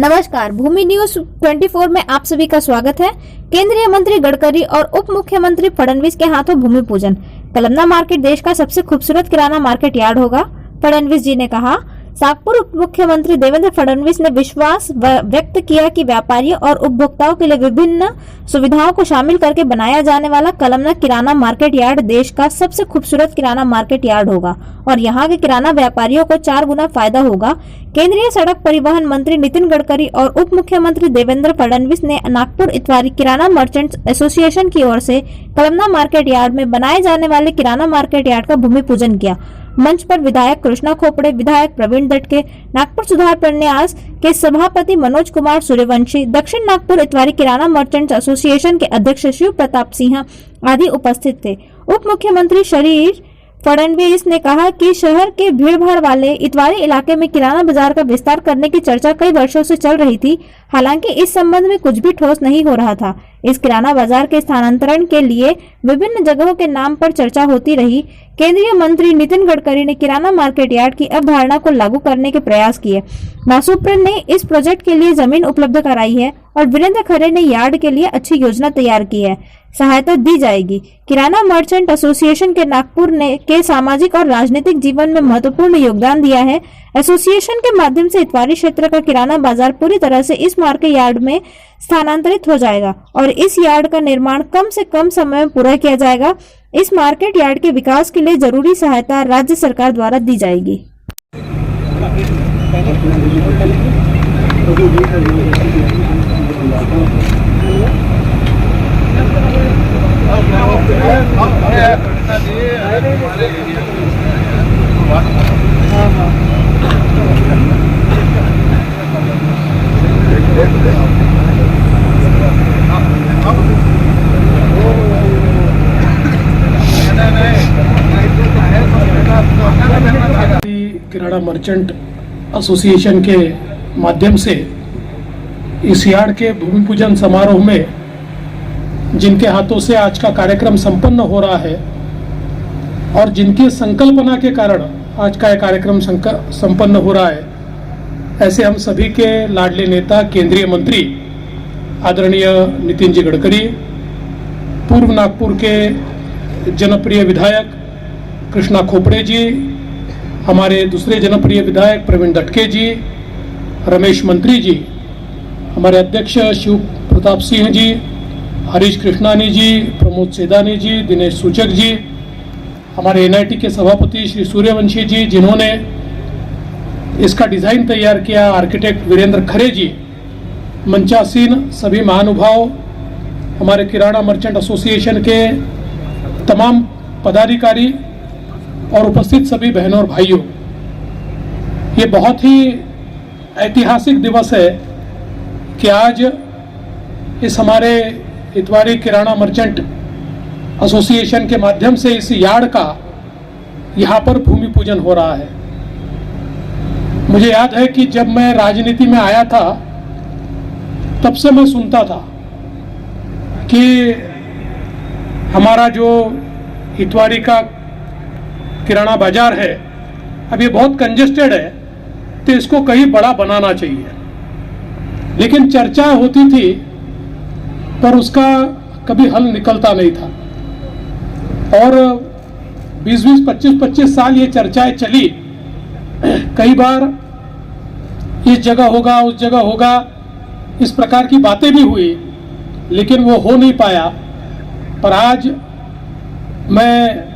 नमस्कार, भूमि न्यूज 24 में आप सभी का स्वागत है। केंद्रीय मंत्री गडकरी और उप मुख्यमंत्री फडणवीस के हाथों भूमि पूजन। कलमना मार्केट देश का सबसे खूबसूरत किराना मार्केट यार्ड होगा, फडणवीस जी ने कहा। नागपुर उप मुख्यमंत्री देवेंद्र फडणवीस ने विश्वास व्यक्त किया कि व्यापारियों और उपभोक्ताओं के लिए विभिन्न सुविधाओं को शामिल करके बनाया जाने वाला कलमना किराना मार्केट यार्ड देश का सबसे खूबसूरत किराना मार्केट यार्ड होगा और यहाँ के किराना व्यापारियों को 4 गुना फायदा होगा। केंद्रीय सड़क परिवहन मंत्री नितिन गडकरी और उप मुख्यमंत्री देवेंद्र फडणवीस ने नागपुर इतवारी किराना मर्चेंट्स एसोसिएशन की ओर से कलमना मार्केट यार्ड में बनाए जाने वाले किराना मार्केट यार्ड का भूमि पूजन किया। मंच पर विधायक कृष्णा खोपड़े, विधायक प्रवीण दटके, नागपुर सुधार प्रन्यास के सभापति मनोज कुमार सूर्यवंशी, दक्षिण नागपुर इतवारी किराना मर्चेंट्स एसोसिएशन के अध्यक्ष शिव प्रताप सिंह आदि उपस्थित थे। उप मुख्यमंत्री श्री फडणवीस ने कहा कि शहर के भीड़भाड़ वाले इतवारी इलाके में किराना बाजार का विस्तार करने की चर्चा कई वर्षों से चल रही थी, हालांकि इस संबंध में कुछ भी ठोस नहीं हो रहा था। इस किराना बाजार के स्थानांतरण के लिए विभिन्न जगहों के नाम पर चर्चा होती रही। केंद्रीय मंत्री नितिन गडकरी ने किराना मार्केट यार्ड की अवधारणा को लागू करने के प्रयास किए। नासूप्र ने इस प्रोजेक्ट के लिए जमीन उपलब्ध कराई है और वीरेंद्र खरे ने यार्ड के लिए अच्छी योजना तैयार की है। सहायता दी जाएगी। किराना मर्चेंट एसोसिएशन के नागपुर ने के सामाजिक और राजनीतिक जीवन में महत्वपूर्ण योगदान दिया है। एसोसिएशन के माध्यम से इतवारी क्षेत्र का किराना बाजार पूरी तरह से इस मार्केट यार्ड में स्थानांतरित हो जाएगा और इस यार्ड का निर्माण कम से कम समय में पूरा किया जाएगा। इस मार्केट यार्ड के विकास के लिए जरूरी सहायता राज्य सरकार द्वारा दी जाएगी। किराना मर्चेंट एसोसिएशन के माध्यम से इस यार्ड के भूमि पूजन समारोह में जिनके हाथों से आज का कार्यक्रम संपन्न हो रहा है और जिनकी संकल्पना के कारण आज का यह कार्यक्रम संपन्न हो रहा है, ऐसे हम सभी के लाडले नेता केंद्रीय मंत्री आदरणीय नितिन जी गडकरी, पूर्व नागपुर के जनप्रिय विधायक कृष्णा खोपड़े जी, हमारे दूसरे जनप्रिय विधायक प्रवीण दटके जी, रमेश मंत्री जी, हमारे अध्यक्ष शिव प्रताप सिंह जी, हरीश कृष्णानी जी, प्रमोद सेदानी जी, दिनेश सूचक जी, हमारे एनआईटी के सभापति श्री सूर्यवंशी जी, जिन्होंने इसका डिज़ाइन तैयार किया, आर्किटेक्ट वीरेंद्र खरे जी, मंचासीन सभी महानुभाव, हमारे किराना मर्चेंट एसोसिएशन के तमाम पदाधिकारी और उपस्थित सभी बहनों और भाइयों, ये बहुत ही ऐतिहासिक दिवस है कि आज इस हमारे इतवारी किराना मर्चेंट एसोसिएशन के माध्यम से इस यार्ड का यहाँ पर भूमि पूजन हो रहा है। मुझे याद है कि जब मैं राजनीति में आया था तब से मैं सुनता था कि हमारा जो इतवारी का किराना बाजार है अब ये बहुत कंजेस्टेड है, तो इसको कहीं बड़ा बनाना चाहिए। लेकिन चर्चा होती थी पर उसका कभी हल निकलता नहीं था और 20-20, 25-25 साल ये चर्चाएं चली। कई बार इस जगह होगा, उस जगह होगा, इस प्रकार की बातें भी हुई, लेकिन वो हो नहीं पाया। पर आज मैं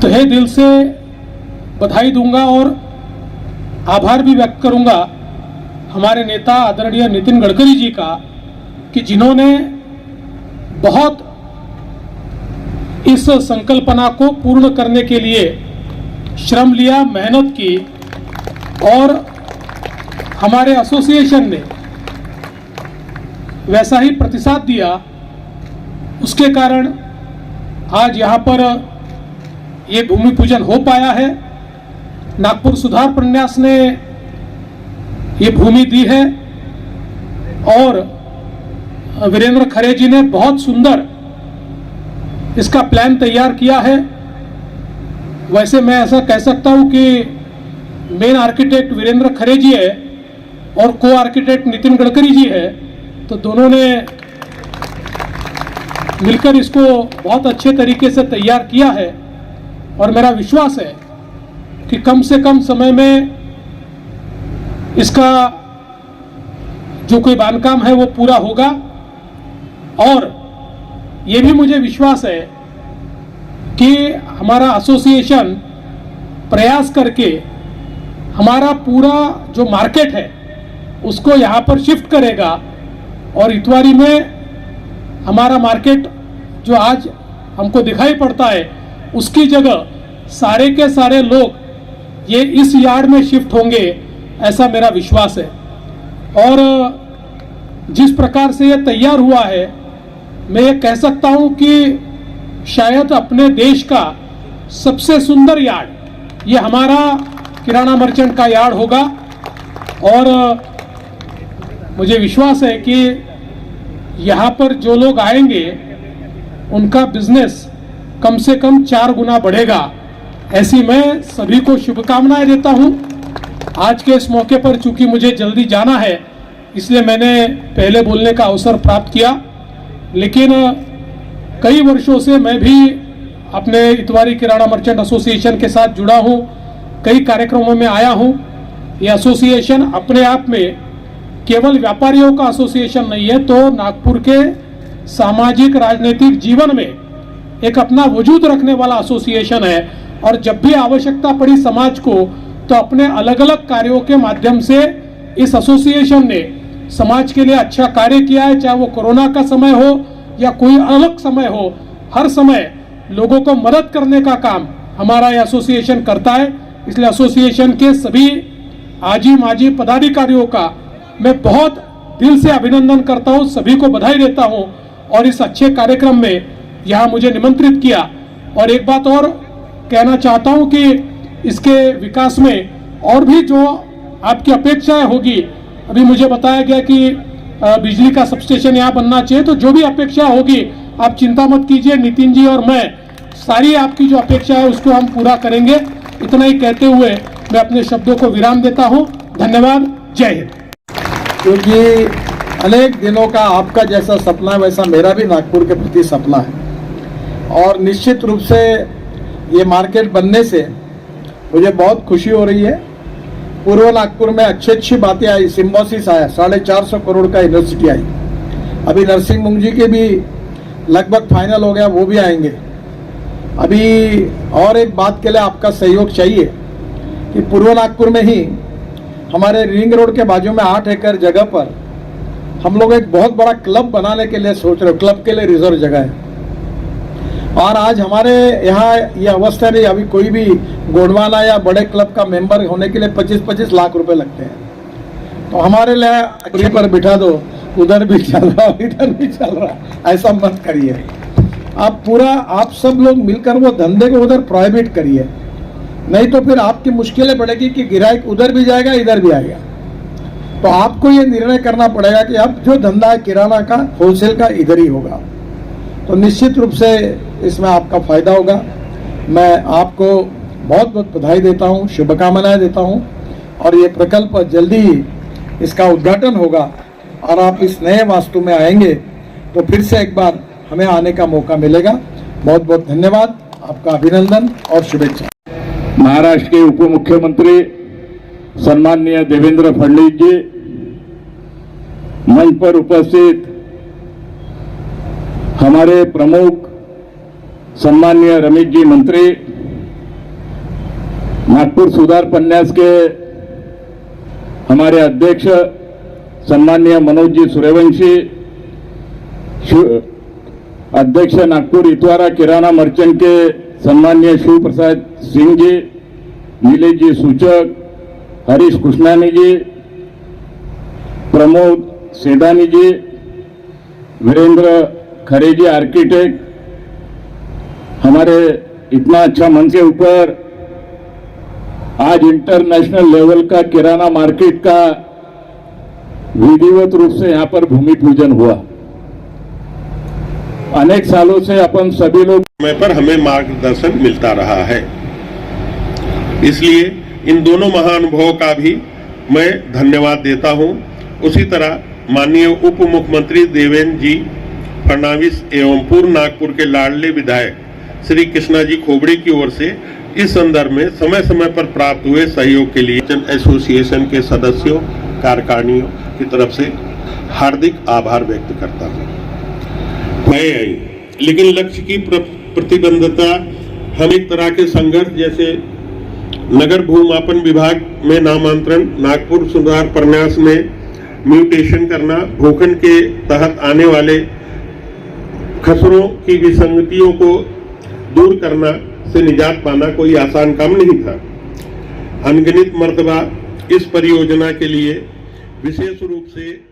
तहे दिल से बधाई दूंगा और आभार भी व्यक्त करूंगा हमारे नेता आदरणीय नितिन गडकरी जी का, कि जिन्होंने बहुत इस संकल्पना को पूर्ण करने के लिए श्रम लिया, मेहनत की और हमारे एसोसिएशन ने वैसा ही प्रतिसाद दिया। उसके कारण आज यहाँ पर ये भूमि पूजन हो पाया है। नागपुर सुधार प्रन्यास ने ये भूमि दी है और वीरेंद्र खरे जी ने बहुत सुंदर इसका प्लान तैयार किया है। वैसे मैं ऐसा कह सकता हूं कि मेन आर्किटेक्ट वीरेंद्र खरे जी है और को आर्किटेक्ट नितिन गडकरी जी है, तो दोनों ने मिलकर इसको बहुत अच्छे तरीके से तैयार किया है। और मेरा विश्वास है कि कम से कम समय में इसका जो कोई बांधकाम है वो पूरा होगा। और ये भी मुझे विश्वास है कि हमारा एसोसिएशन प्रयास करके हमारा पूरा जो मार्केट है उसको यहाँ पर शिफ्ट करेगा और इतवारी में हमारा मार्केट जो आज हमको दिखाई पड़ता है उसकी जगह सारे के सारे लोग ये इस यार्ड में शिफ्ट होंगे, ऐसा मेरा विश्वास है। और जिस प्रकार से ये तैयार हुआ है, मैं ये कह सकता हूँ कि शायद अपने देश का सबसे सुंदर यार्ड ये हमारा किराना मर्चेंट का यार्ड होगा। और मुझे विश्वास है कि यहाँ पर जो लोग आएंगे उनका बिजनेस कम से कम 4 गुना बढ़ेगा, ऐसी मैं सभी को शुभकामनाएं देता हूँ। आज के इस मौके पर चूंकि मुझे जल्दी जाना है इसलिए मैंने पहले बोलने का अवसर प्राप्त किया, लेकिन कई वर्षों से मैं भी अपने इतवारी किराना मर्चेंट एसोसिएशन के साथ जुड़ा हूँ, कई कार्यक्रमों में आया हूँ। ये एसोसिएशन अपने आप में केवल व्यापारियों का एसोसिएशन नहीं है, तो नागपुर के सामाजिक राजनीतिक जीवन में एक अपना वजूद रखने वाला एसोसिएशन है। और जब भी आवश्यकता पड़ी समाज को, तो अपने अलग अलग कार्यों के माध्यम से इस एसोसिएशन ने समाज के लिए अच्छा कार्य किया है, चाहे वो कोरोना का समय हो या कोई अलग समय हो। हर समय लोगों को मदद करने का काम हमारा ये एसोसिएशन करता है। इसलिए एसोसिएशन के सभी आजी माजी पदाधिकारियों का मैं बहुत दिल से अभिनंदन करता हूँ, सभी को बधाई देता हूँ और इस अच्छे कार्यक्रम में यहाँ मुझे निमंत्रित किया। और एक बात और कहना चाहता हूँ कि इसके विकास में और भी जो आपकी अपेक्षाएं होगी, अभी मुझे बताया गया कि बिजली का सबस्टेशन यहाँ बनना चाहिए, तो जो भी अपेक्षा होगी आप चिंता मत कीजिए, नितिन जी और मैं सारी आपकी जो अपेक्षा है उसको हम पूरा करेंगे। इतना ही कहते हुए मैं अपने शब्दों को विराम देता हूँ। धन्यवाद, जय हिंद। क्योंकि अनेक दिनों का आपका जैसा सपना है वैसा मेरा भी नागपुर के प्रति सपना है और निश्चित रूप से ये मार्केट बनने से मुझे बहुत खुशी हो रही है। पूर्व नागपुर में अच्छी बातें आई, सिम्बोसिस आया, 450 करोड़ का यूनिवर्सिटी आई, अभी नरसिंह मुंगजी के भी लगभग फाइनल हो गया, वो भी आएंगे। अभी और एक बात के लिए आपका सहयोग चाहिए कि पूर्व नागपुर में ही हमारे रिंग रोड के बाजू में 8 एकड़ जगह पर हम लोग एक बहुत बड़ा क्लब बनाने के लिए सोच रहे हो। क्लब के लिए रिजर्व जगह है और आज हमारे यहाँ ये अवस्था नहीं, अभी कोई भी गोंडवाना या बड़े क्लब का मेंबर होने के लिए 25-25 लाख रुपए लगते हैं। तो हमारे लिए अच्छे पर बिठा दो, उधर भी चल रहा इधर भी चल रहा, ऐसा मत करिए। आप सब लोग मिलकर वो धंधे को उधर प्रोहिबिट करिए, नहीं तो फिर आपकी मुश्किलें बढ़ेगी कि ग्राहक उधर भी जाएगा इधर भी आएगा। तो आपको ये निर्णय करना पड़ेगा कि अब जो धंधा है किराना का, होलसेल का, इधर ही होगा। तो निश्चित रूप से इसमें आपका फायदा होगा। मैं आपको बहुत बहुत बधाई देता हूँ, शुभकामनाएं देता हूँ और ये प्रकल्प जल्दी ही इसका उद्घाटन होगा और आप इस नए वास्तु में आएंगे तो फिर से एक बार हमें आने का मौका मिलेगा। बहुत बहुत धन्यवाद, आपका अभिनंदन और शुभेच्छा। महाराष्ट्र के उप मुख्यमंत्री सम्माननीय देवेंद्र फडणवीस जी, मंच पर उपस्थित हमारे प्रमुख सम्माननीय रमेश जी मंत्री, नागपुर सुधार प्रन्यास के हमारे अध्यक्ष सम्माननीय मनोज जी सूर्यवंशी, अध्यक्ष नागपुर इतवारा किराना मर्चेंट के सम्माननीय शिव प्रसाद सिंह जी, नीलेश जी सूचक, हरीश कृष्णानी जी, प्रमोद सेदानी जी, वीरेंद्र खरे जी आर्किटेक्ट, हमारे इतना अच्छा मंच के ऊपर आज इंटरनेशनल लेवल का किराना मार्केट का विधिवत रूप से यहाँ पर भूमि पूजन हुआ। अनेक सालों से अपन सभी लोग समय पर हमें मार्गदर्शन मिलता रहा है, इसलिए इन दोनों महानुभावों का भी मैं धन्यवाद देता हूं। उसी तरह माननीय उप मुख्यमंत्री देवेंद्र जी फडणवीस एवं पूर्व नागपुर के लाडले विधायक श्री कृष्णा जी खोबड़े की ओर से इस संदर्भ में समय समय पर प्राप्त हुए सहयोग के लिए एसोसिएशन के सदस्यों कार्यकारिणियों की तरफ से हार्दिक आभार व्यक्त करता हूं। लेकिन लक्ष्य की प्रतिबद्धता हम एक तरह के संघर्ष जैसे नगर भूमापन विभाग में नामांतरण, नागपुर सुधार प्रन्यास में म्यूटेशन करना, भूखंड के तहत आने वाले खसरों की विसंगतियों को दूर करना से निजात पाना कोई आसान काम नहीं था। अनगिनत मर्तबा इस परियोजना के लिए विशेष रूप से